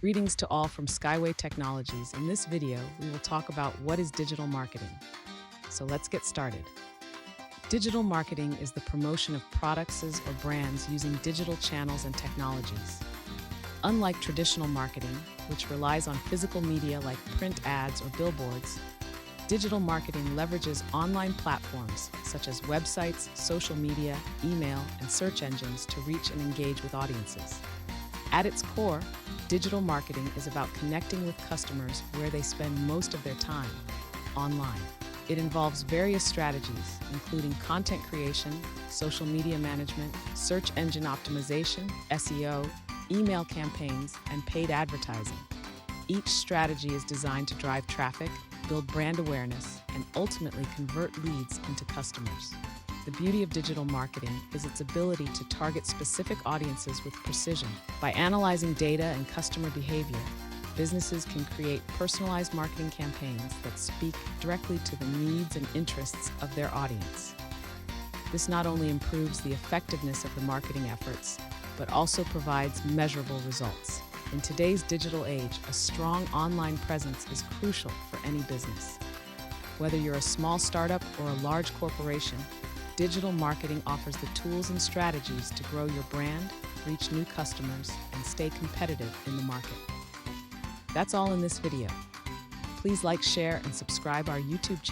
Greetings to all from Skyway Technologies. In this video, we will talk about what is digital marketing. So let's get started. Digital marketing is the promotion of products or brands using digital channels and technologies. Unlike traditional marketing, which relies on physical media like print ads or billboards, digital marketing leverages online platforms such as websites, social media, email, and search engines to reach and engage with audiences. At its core, digital marketing is about connecting with customers where they spend most of their time, online. It involves various strategies, including content creation, social media management, search engine optimization, SEO, email campaigns, and paid advertising. Each strategy is designed to drive traffic, build brand awareness, and ultimately convert leads into customers. The beauty of digital marketing is its ability to target specific audiences with precision. By analyzing data and customer behavior, businesses can create personalized marketing campaigns that speak directly to the needs and interests of their audience. This not only improves the effectiveness of the marketing efforts, but also provides measurable results. In today's digital age, a strong online presence is crucial for any business. Whether you're a small startup or a large corporation, digital marketing offers the tools and strategies to grow your brand, reach new customers, and stay competitive in the market. That's all in this video. Please like, share, and subscribe our YouTube channel.